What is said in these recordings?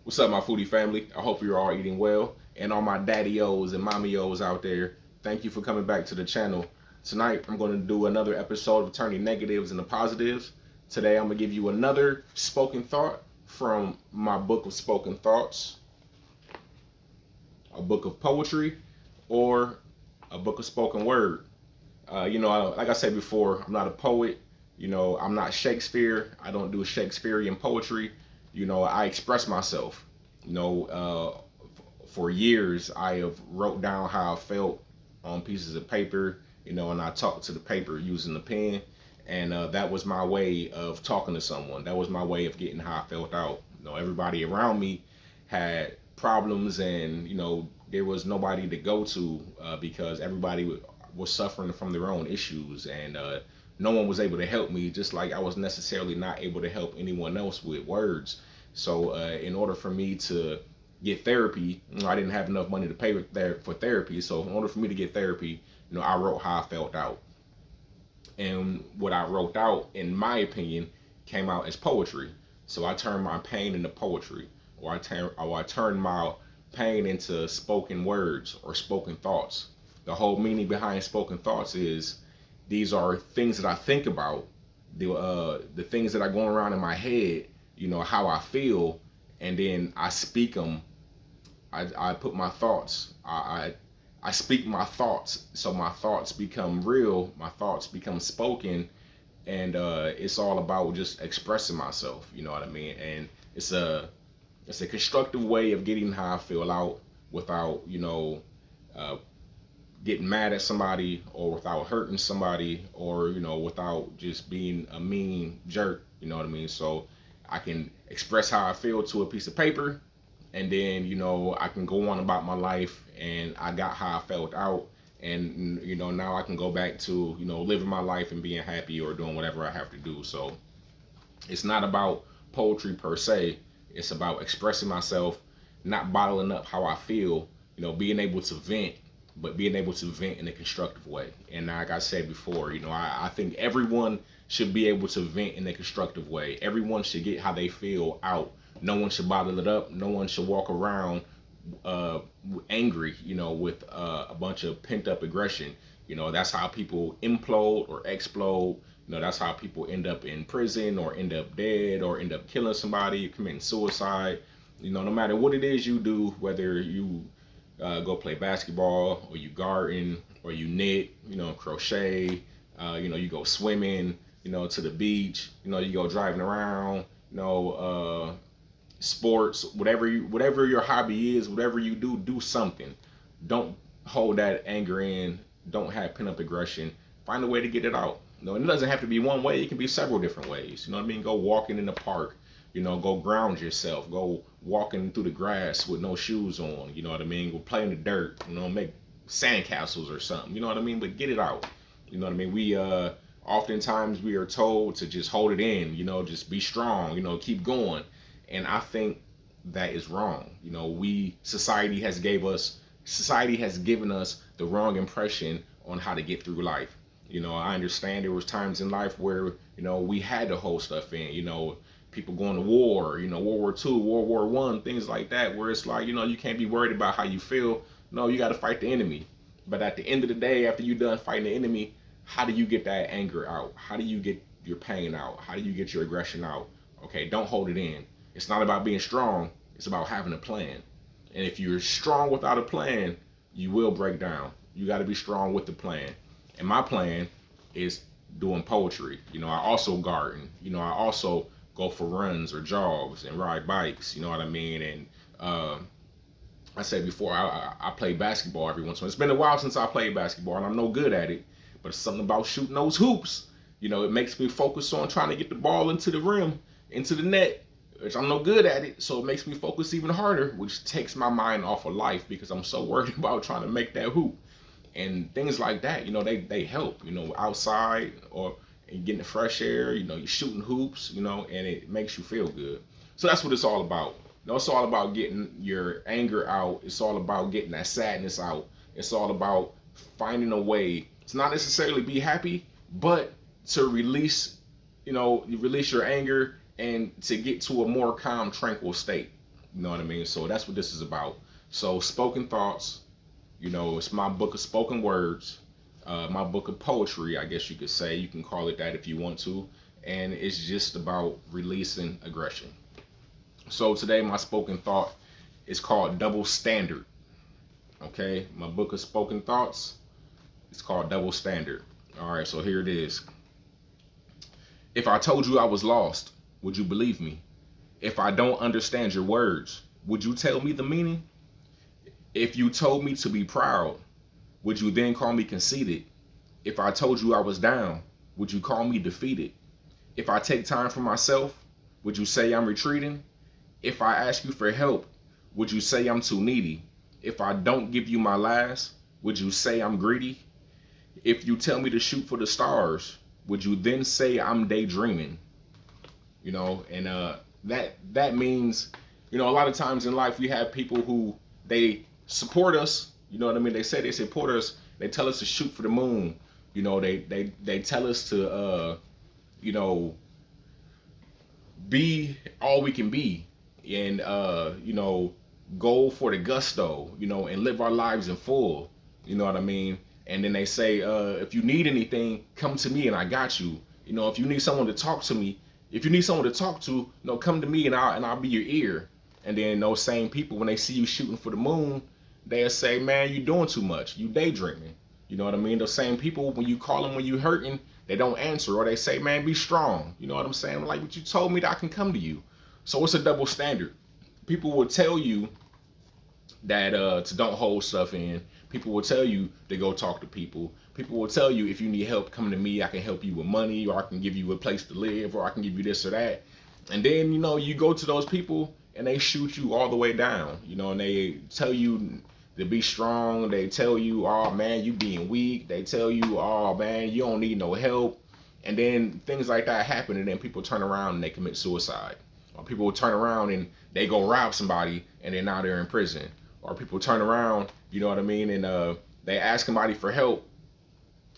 What's up, my foodie family? I hope you're all eating well. And all my daddy-os and mommy-os out there, thank you for coming back to the channel. Tonight, I'm going to do another episode of turning negatives into positives. Today, I'm going to give you another spoken thought from my book of spoken thoughts, a book of poetry, or a book of spoken word. Like I said before, I'm not a poet. I'm not Shakespeare. I don't do Shakespearean poetry. I express myself. For years I have wrote down how I felt on pieces of paper. And I talked to the paper using the pen, and that was my way of talking to someone. That was my way of getting how I felt out. Everybody around me had problems, and there was nobody to go to because everybody was suffering from their own issues, and no one was able to help me, just like I was necessarily not able to help anyone else with words. So in order for me to get therapy, I didn't have enough money to pay for therapy. So in order for me to get therapy, I wrote how I felt out. And what I wrote out, in my opinion, came out as poetry. So I turned my pain into poetry, or I turned my pain into spoken words or spoken thoughts. The whole meaning behind spoken thoughts is these are things that I think about, the things that are going around in my head, how I feel, and then I speak them. I put my thoughts. I speak my thoughts, so my thoughts become real. My thoughts become spoken, and it's all about just expressing myself. You know what I mean? And it's a constructive way of getting how I feel out without uh, getting mad at somebody, or without hurting somebody, or without just being a mean jerk. You know what I mean? So I can express how I feel to a piece of paper, and then I can go on about my life, and I got how I felt out, and now I can go back to living my life and being happy or doing whatever I have to do. So it's not about poetry per se. It's about expressing myself, not bottling up how I feel, being able to vent, but being able to vent in a constructive way. And like I said before, I think everyone should be able to vent in a constructive way. Everyone should get how they feel out. No one should bottle it up. No one should walk around uh, angry, with a bunch of pent up aggression. That's how people implode or explode. That's how people end up in prison, or end up dead, or end up killing somebody, committing suicide. No matter what it is you do, whether you go play basketball, or you garden, or you knit, crochet, you go swimming, to the beach, you go driving around, sports, whatever your hobby is, whatever you do something. Don't hold that anger in. Don't have pent up aggression. Find a way to get it out. And it doesn't have to be one way. It can be several different ways. You know what I mean? Go walking in the park. Go ground yourself. Go walking through the grass with no shoes on. You know what I mean? Go play in the dirt. Make sandcastles or something. You know what I mean? But get it out. You know what I mean? We oftentimes we are told to just hold it in. Just be strong. Keep going. And I think that is wrong. Society has given us the wrong impression on how to get through life. I understand there was times in life where we had to hold stuff in. People going to war. World War II, World War One, things like that, where it's like you can't be worried about how you feel. No, you got to fight the enemy. But at the end of the day, after you're done fighting the enemy, how do you get that anger out? How do you get your pain out? How do you get your aggression out? Okay, don't hold it in. It's not about being strong. It's about having a plan. And if you're strong without a plan, you will break down. You got to be strong with the plan. And my plan is doing poetry. I also garden. I also go for runs or jogs and ride bikes. You know what I mean? And I said before, I play basketball every once in a while. It's been a while since I played basketball, and I'm no good at it. But it's something about shooting those hoops. It makes me focus on trying to get the ball into the rim, into the net, which I'm no good at it. So it makes me focus even harder, which takes my mind off of life because I'm so worried about trying to make that hoop. And things like that, they help, outside, or and getting the fresh air, you're shooting hoops, and it makes you feel good. So that's what it's all about. It's all about getting your anger out. It's all about getting that sadness out. It's all about finding a way to not necessarily be happy, but to release, you release your anger, and to get to a more calm, tranquil state. You know what I mean? So that's what this is about. So spoken thoughts, it's my book of spoken words, my book of poetry, I guess you could say. You can call it that if you want to. And it's just about releasing aggression. So today, my spoken thought is called Double Standard. Okay, my book of spoken thoughts is called Double Standard. All right, so here it is. If I told you I was lost, would you believe me? If I don't understand your words, would you tell me the meaning? If you told me to be proud, would you then call me conceited? If I told you I was down, would you call me defeated? If I take time for myself, would you say I'm retreating? If I ask you for help, would you say I'm too needy? If I don't give you my last, would you say I'm greedy? If you tell me to shoot for the stars, would you then say I'm daydreaming? And that means, a lot of times in life we have people who they support us. You know what I mean? They say they support us. They tell us to shoot for the moon. They tell us to be all we can be, and go for the gusto, and live our lives in full. You know what I mean? And then they say, if you need anything, come to me and I got you. If you need someone to talk to me, if you need someone to talk to, come to me and I'll be your ear. And then those same people, when they see you shooting for the moon, they'll say, man, you doing too much. You daydreaming. You know what I mean? Those same people, when you call them when you hurting, they don't answer, or they say, man, be strong. You know what I'm saying? Like, but you told me that I can come to you. So it's a double standard. People will tell you that to don't hold stuff in. People will tell you to go talk to people. People will tell you, if you need help, come to me. I can help you with money, or I can give you a place to live, or I can give you this or that. And then, you go to those people and they shoot you all the way down, and they tell you to be strong. They tell you, oh man, you being weak. They tell you, oh man, you don't need no help. And then things like that happen, and then people turn around and they commit suicide. Or people will turn around and they go rob somebody, and then now they're in prison. Or people turn around, you know what I mean, and they ask somebody for help.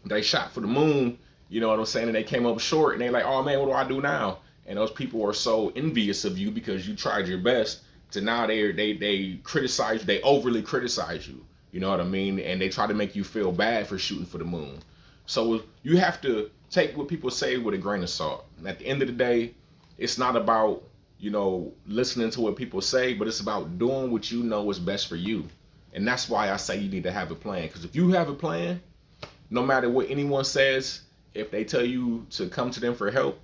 They shot for the moon, you know what I'm saying, and they came up short, and they're like, oh man, what do I do now? And those people are so envious of you because you tried your best. To now they criticize you, they overly criticize you, you know what I mean, and they try to make you feel bad for shooting for the moon. So you have to take what people say with a grain of salt. And at the end of the day, it's not about listening to what people say, but it's about doing what you know is best for you. And that's why I say you need to have a plan. Because if you have a plan, no matter what anyone says, if they tell you to come to them for help,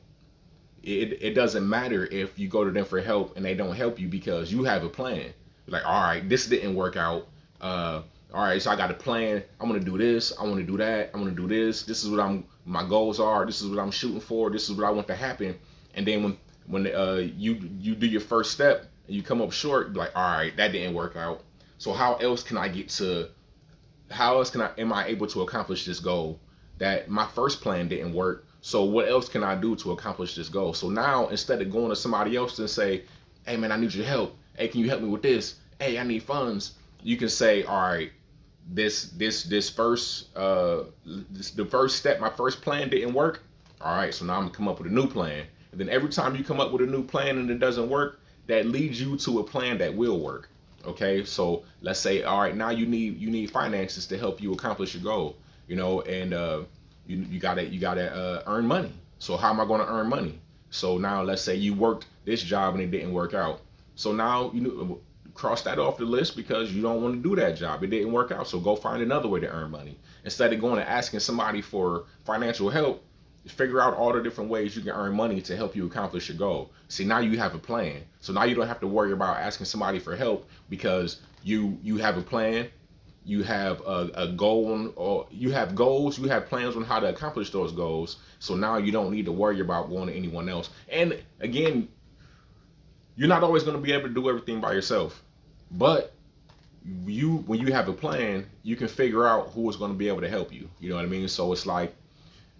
it doesn't matter if you go to them for help and they don't help you, because you have a plan. Like, all right, this didn't work out. All right, so I got a plan. I'm gonna do this. I want to do that. I'm gonna do this. This is what my goals are. This is what I'm shooting for. This is what I want to happen. And then when you do your first step and you come up short, you're like, all right, that didn't work out. So how else am I able to accomplish this goal? That my first plan didn't work. So what else can I do to accomplish this goal? So now, instead of going to somebody else and say, hey man, I need your help. Hey, can you help me with this? Hey, I need funds. You can say, all right, the first step, my first plan didn't work. All right, so now I'm gonna come up with a new plan. And then every time you come up with a new plan and it doesn't work, that leads you to a plan that will work. Okay, so let's say, all right, now you need finances to help you accomplish your goal. And you gotta earn money. So how am I going to earn money? So now let's say you worked this job and it didn't work out. So now cross that off the list because you don't want to do that job. It didn't work out. So go find another way to earn money. Instead of going and asking somebody for financial help, figure out all the different ways you can earn money to help you accomplish your goal. See, now you have a plan. So now you don't have to worry about asking somebody for help because you have a plan. You have a goal, or you have goals, you have plans on how to accomplish those goals. So now you don't need to worry about going to anyone else. And again, you're not always going to be able to do everything by yourself. But when you have a plan, you can figure out who is going to be able to help you. You know what I mean? So it's like,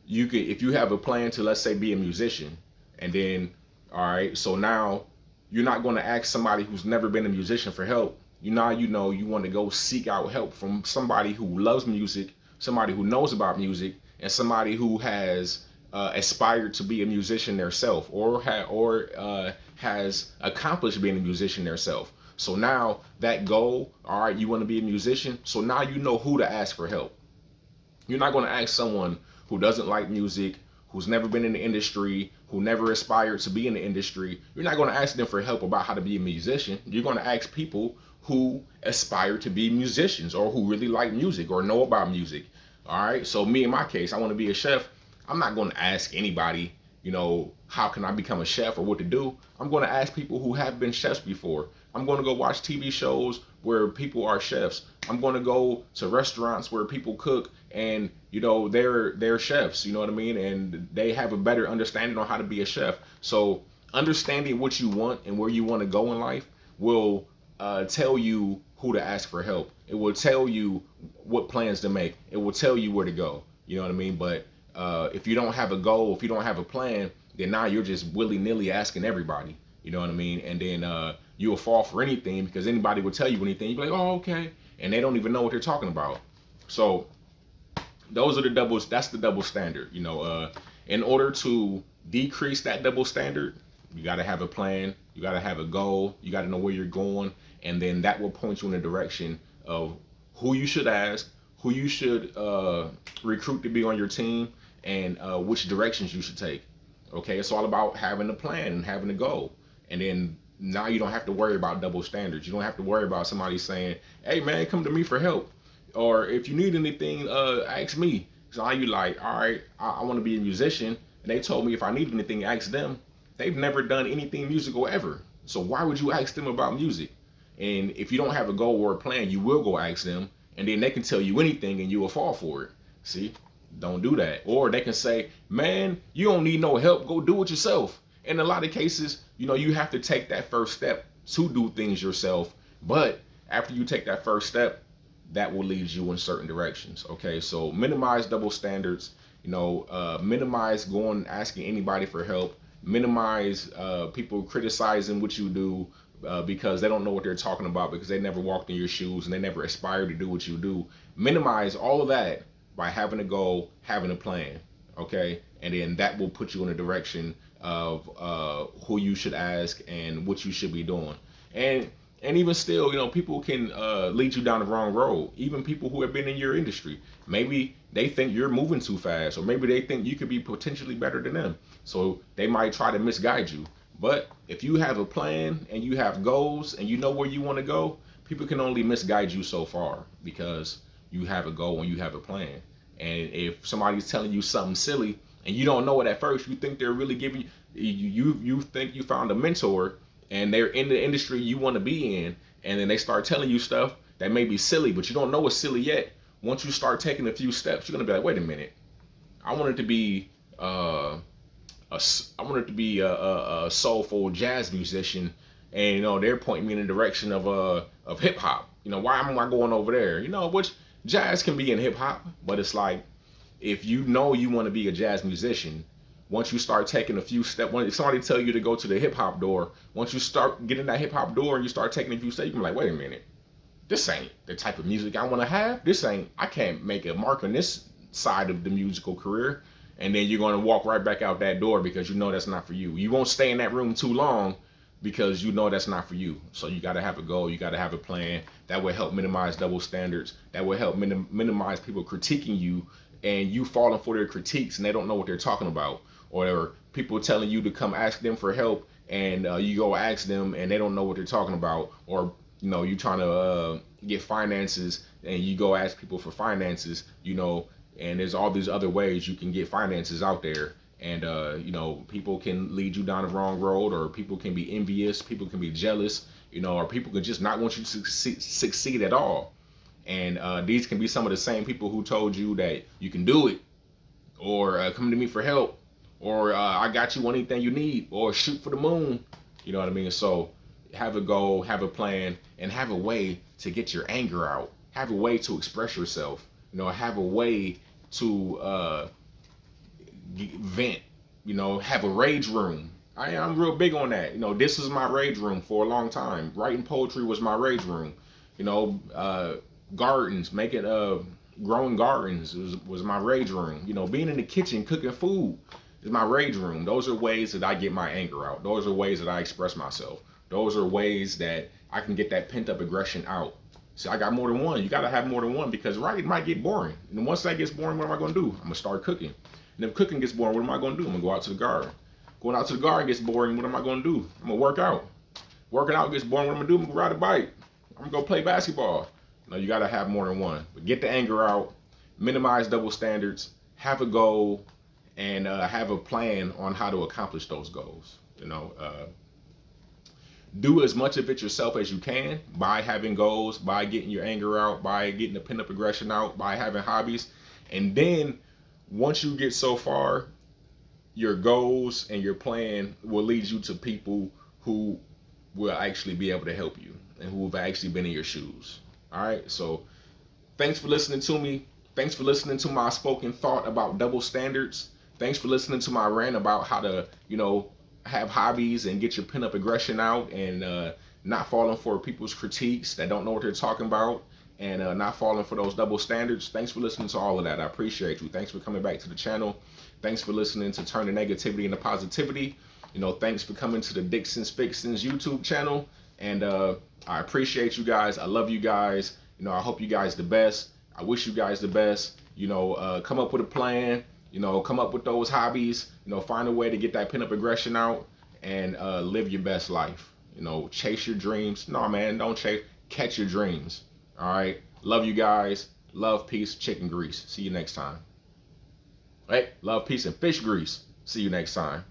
if you have a plan to, let's say, be a musician, and then, all right, so now you're not going to ask somebody who's never been a musician for help. You want to go seek out help from somebody who loves music, somebody who knows about music, and somebody who has aspired to be a musician themselves, or has accomplished being a musician themselves. So now that goal, all right, you want to be a musician. So now you know who to ask for help. You're not going to ask someone who doesn't like music, who's never been in the industry, who never aspired to be in the industry. You're not going to ask them for help about how to be a musician. You're going to ask people who aspire to be musicians or who really like music or know about music. All right. So me in my case, I want to be a chef. I'm not going to ask anybody, how can I become a chef or what to do. I'm going to ask people who have been chefs before. I'm going to go watch TV shows where people are chefs. I'm going to go to restaurants where people cook and they're chefs, you know what I mean, and they have a better understanding on how to be a chef. So understanding what you want and where you want to go in life will tell you who to ask for help. It will tell you what plans to make. It will tell you where to go. You know what I mean? But if you don't have a goal, if you don't have a plan, then now you're just willy-nilly asking everybody. You know what I mean? And then you'll fall for anything because anybody will tell you anything. You'll be like, oh, okay. And they don't even know what they're talking about. So those are the doubles. That's the double standard. In order to decrease that double standard, you got to have a plan. You got to have a goal. You got to know where you're going. And then that will point you in the direction of who you should ask, who you should recruit to be on your team, and which directions you should take. Okay, it's all about having a plan and having a goal. And then now you don't have to worry about double standards. You don't have to worry about somebody saying, hey man, come to me for help. Or if you need anything, ask me. So now you like, all right, I want to be a musician. And they told me if I need anything, ask them. They've never done anything musical ever. So why would you ask them about music? And if you don't have a goal or a plan, you will go ask them. And then they can tell you anything and you will fall for it. See? Don't do that. Or they can say, man, you don't need no help. Go do it yourself. In a lot of cases, you have to take that first step to do things yourself. But after you take that first step, that will lead you in certain directions. Okay, so minimize double standards. Minimize going asking anybody for help. Minimize people criticizing what you do because they don't know what they're talking about because they never walked in your shoes and they never aspired to do what you do. Minimize all of that by having a goal, having a plan, okay? And then that will put you in a direction of who you should ask and what you should be doing. And even still, people can lead you down the wrong road. Even people who have been in your industry. Maybe they think you're moving too fast, or maybe they think you could be potentially better than them. So they might try to misguide you. But if you have a plan and you have goals and you know where you want to go, people can only misguide you so far because you have a goal and you have a plan. And if somebody's telling you something silly and you don't know it at first, you think they're really giving you think you found a mentor and they're in the industry you want to be in, and then they start telling you stuff that may be silly, but you don't know it's silly yet. Once you start taking a few steps, you're gonna be like, wait a minute, I wanted to be a soulful jazz musician, and they're pointing me in the direction of hip hop. Why am I going over there? Which jazz can be in hip hop, but it's like if you know you want to be a jazz musician, once you start taking a few steps, when somebody tell you to go to the hip hop door, once you start getting that hip hop door and you start taking a few steps, you can be like, wait a minute, this ain't the type of music I want to have. I can't make a mark on this side of the musical career. And then you're going to walk right back out that door because you know that's not for you. You won't stay in that room too long because you know that's not for you. So you got to have a goal. You got to have a plan. That will help minimize double standards. That will help minimize people critiquing you and you falling for their critiques and they don't know what they're talking about. Or people telling you to come ask them for help and you go ask them and they don't know what they're talking about. Or, you trying to get finances and you go ask people for finances, and there's all these other ways you can get finances out there. And, people can lead you down the wrong road, or people can be envious, people can be jealous, or people can just not want you to succeed at all. And these can be some of the same people who told you that you can do it, or come to me for help, or I got you anything you need, or shoot for the moon. You know what I mean? So have a goal, have a plan, and have a way to get your anger out. Have a way to express yourself. Have a way to vent. Have a rage room. I'm real big on that. This is my rage room for a long time. Writing poetry was my rage room. Gardens, making growing gardens was my rage room. Being in the kitchen cooking food is my rage room. Those are ways that I get my anger out. Those are ways that I express myself. Those are ways that I can get that pent up aggression out. See, I got more than one. You gotta have more than one because right, it might get boring. And once that gets boring, what am I gonna do? I'm gonna start cooking. And if cooking gets boring, what am I gonna do? I'm gonna go out to the garden. Going out to the garden gets boring, what am I gonna do? I'm gonna work out. Working out gets boring, what I'm gonna do? I'm gonna ride a bike. I'm gonna go play basketball. No, you gotta have more than one. But get the anger out, minimize double standards, have a goal, and have a plan on how to accomplish those goals. Do as much of it yourself as you can by having goals, by getting your anger out, by getting the pent up aggression out, by having hobbies. And then once you get so far, your goals and your plan will lead you to people who will actually be able to help you and who have actually been in your shoes. All right. So thanks for listening to me. Thanks for listening to my spoken thought about double standards. Thanks for listening to my rant about how to, have hobbies and get your pent up aggression out and not falling for people's critiques that don't know what they're talking about and not falling for those double standards. Thanks for listening to all of that. I appreciate you. Thanks for coming back to the channel. Thanks for listening to Turn the Negativity into Positivity. Thanks for coming to the Dixon's Fixins YouTube channel. And I appreciate you guys. I love you guys. I hope you guys the best. I wish you guys the best. Come up with a plan. Come up with those hobbies, find a way to get that pent up aggression out and live your best life. Chase your dreams. No, man, don't chase. Catch your dreams. All right. Love you guys. Love, peace, chicken grease. See you next time. Hey, love, peace, and fish grease. See you next time.